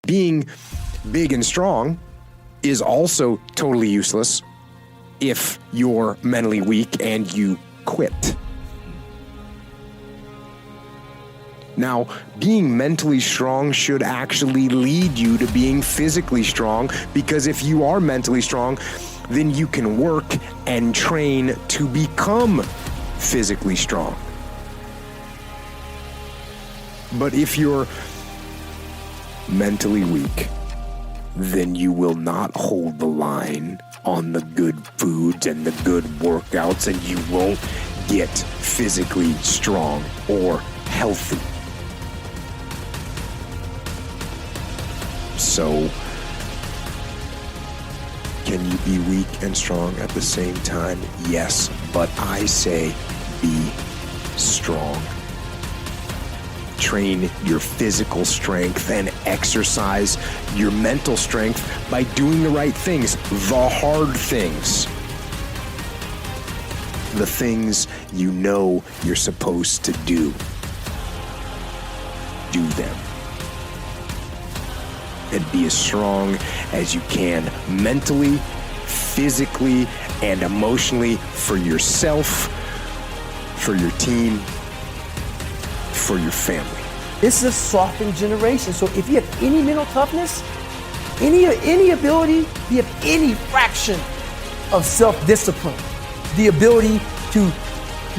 being big and strong is also totally useless if you're mentally weak and you quit. Now, being mentally strong should actually lead you to being physically strong, because if you are mentally strong, then you can work and train to become physically strong. But if you're mentally weak, then you will not hold the line on the good foods and the good workouts, and you won't get physically strong or healthy. So, can you be weak and strong at the same time? Yes, but I say be strong. Train your physical strength and exercise your mental strength by doing the right things, the hard things. The things you know you're supposed to do. Do them. And be as strong as you can mentally, physically, and emotionally for yourself, for your team, for your family. This is a softened generation. So if you have any mental toughness, any ability, you have any fraction of self-discipline, the ability to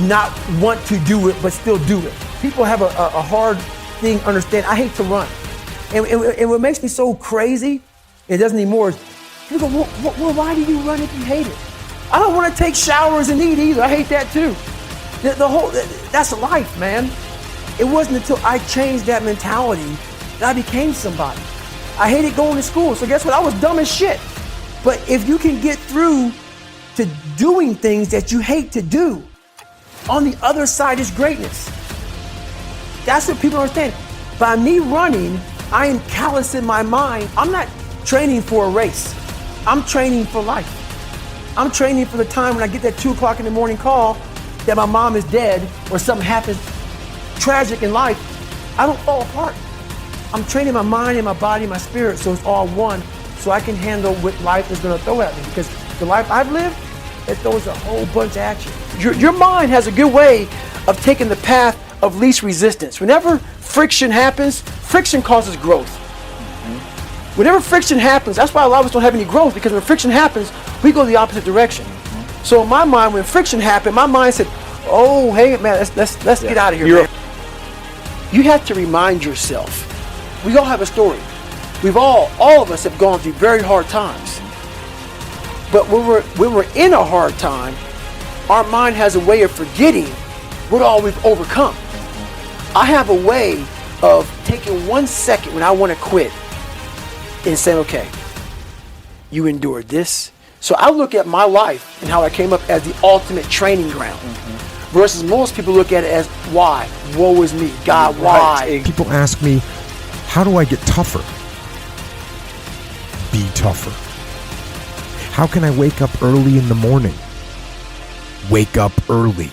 not want to do it but still do it. People have a hard thing understand. I hate to run. And what makes me so crazy, it doesn't anymore, is people go, well, why do you run if you hate it? I don't want to take showers and eat either. I hate that too. That's life, man. It wasn't until I changed that mentality that I became somebody. I hated going to school, so guess what? I was dumb as shit. But if you can get through to doing things that you hate to do, on the other side is greatness. That's what people understand. By me running, I am callous in my mind. I'm not training for a race. I'm training for life. I'm training for the time when I get that 2 o'clock in the morning call that my mom is dead or something happens tragic in life. I don't fall apart. I'm training my mind and my body and my spirit so it's all one, so I can handle what life is going to throw at me. Because the life I've lived, it throws a whole bunch at you. Your mind has a good way of taking the path of least resistance. Whenever friction happens, friction causes growth. Whenever friction happens, that's why a lot of us don't have any growth, because when friction happens, we go the opposite direction. So in my mind, when friction happened, my mind said, oh, hey, man, let's get out of here, man. You have to remind yourself, we all have a story. All of us have gone through very hard times. But when we're in a hard time, our mind has a way of forgetting what all we've overcome. I have a way of taking 1 second when I want to quit and saying, okay, you endured this. So I look at my life and how I came up as the ultimate training ground. Versus most people look at it as, why? Woe is me. God, why? People ask me, how do I get tougher? Be tougher. How can I wake up early in the morning? Wake up early.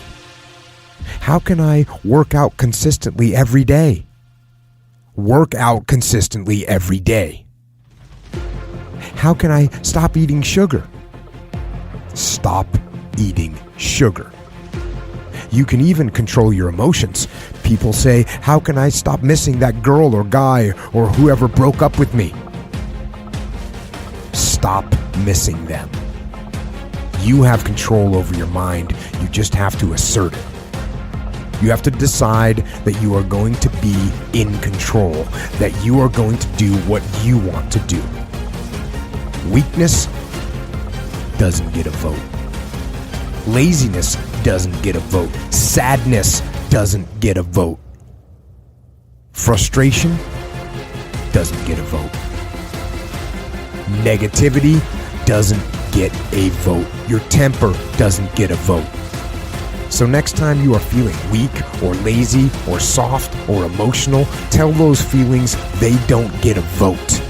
How can I work out consistently every day? Work out consistently every day. How can I stop eating sugar? Stop eating sugar. You can even control your emotions. People say, how can I stop missing that girl or guy or whoever broke up with me? Stop missing them. You have control over your mind. You just have to assert it. You have to decide that you are going to be in control, that you are going to do what you want to do. Weakness doesn't get a vote. Laziness doesn't get a vote. Sadness doesn't get a vote. Frustration doesn't get a vote. Negativity doesn't get a vote. Your temper doesn't get a vote. So next time you are feeling weak or lazy or soft or emotional, tell those feelings they don't get a vote.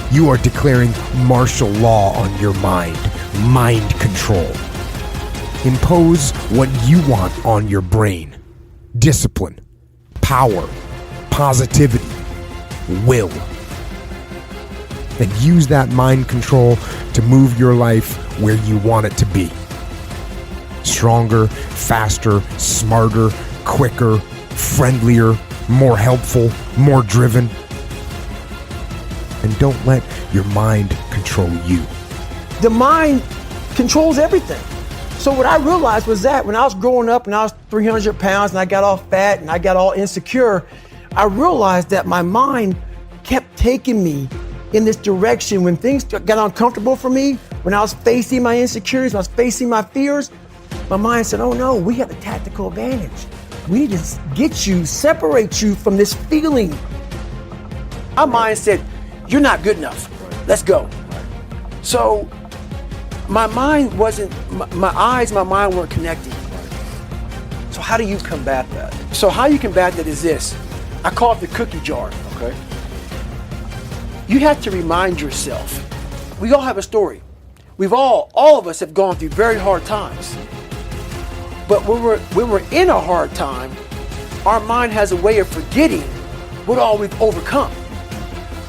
You are declaring martial law on your mind control. Impose what you want on your brain. Discipline, power, positivity, will. and use that mind control to move your life where you want it to be. Stronger, faster, smarter, quicker, friendlier, more helpful, more driven. And don't let your mind control you. The mind controls everything. So what I realized was that when I was growing up and I was 300 pounds and I got all fat and I got all insecure, I realized that my mind kept taking me in this direction. When things got uncomfortable for me, when I was facing my insecurities, when I was facing my fears, my mind said, oh no, we have a tactical advantage. We need to get you, separate you from this feeling. My mind said, you're not good enough. Let's go. So my mind wasn't, my eyes, my mind weren't connecting. So how do you combat that? So how you combat that is this. I call it the cookie jar. Okay. You have to remind yourself. We all have a story. All of us have gone through very hard times. But when we're in a hard time, our mind has a way of forgetting what all we've overcome.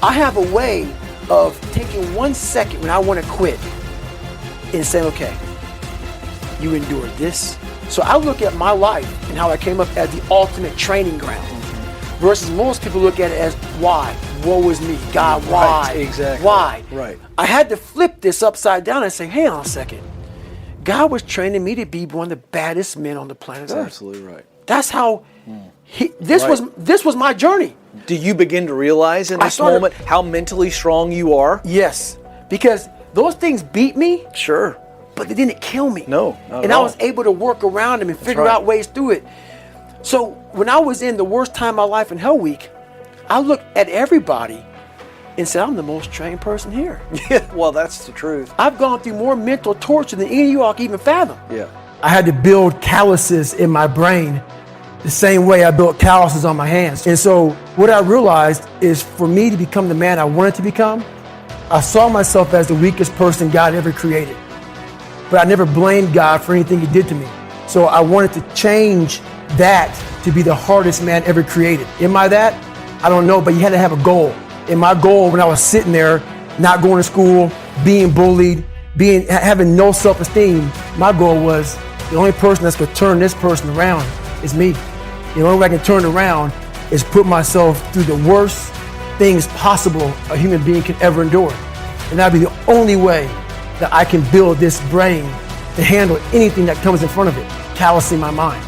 I have a way of taking 1 second when I want to quit and saying, okay, you endured this. So I look at my life and how I came up as the ultimate training ground versus most people look at it as why? Woe is me. God, why? Right, exactly. Why? Right. I had to flip this upside down and say, hang on a second. God was training me to be one of the baddest men on the planet Earth. Absolutely right. That's how this was my journey. Do you begin to realize in this moment how mentally strong you are? Yes, because those things beat me. Sure. But they didn't kill me. No, not and at I all. was able to work around them and figure out ways through it. So when I was in the worst time of my life in Hell Week, I looked at everybody and said, I'm the most trained person here. Yeah, well, that's the truth. I've gone through more mental torture than any of you all can even fathom. Yeah. I had to build calluses in my brain the same way I built calluses on my hands. And so what I realized is for me to become the man I wanted to become, I saw myself as the weakest person God ever created. But I never blamed God for anything he did to me. So I wanted to change that to be the hardest man ever created. Am I that? I don't know, but you had to have a goal. And my goal when I was sitting there, not going to school, being bullied, having no self-esteem, my goal was the only person that's gonna turn this person around is me. The only way I can turn it around is put myself through the worst things possible a human being can ever endure. And that'd be the only way that I can build this brain to handle anything that comes in front of it, callousing my mind.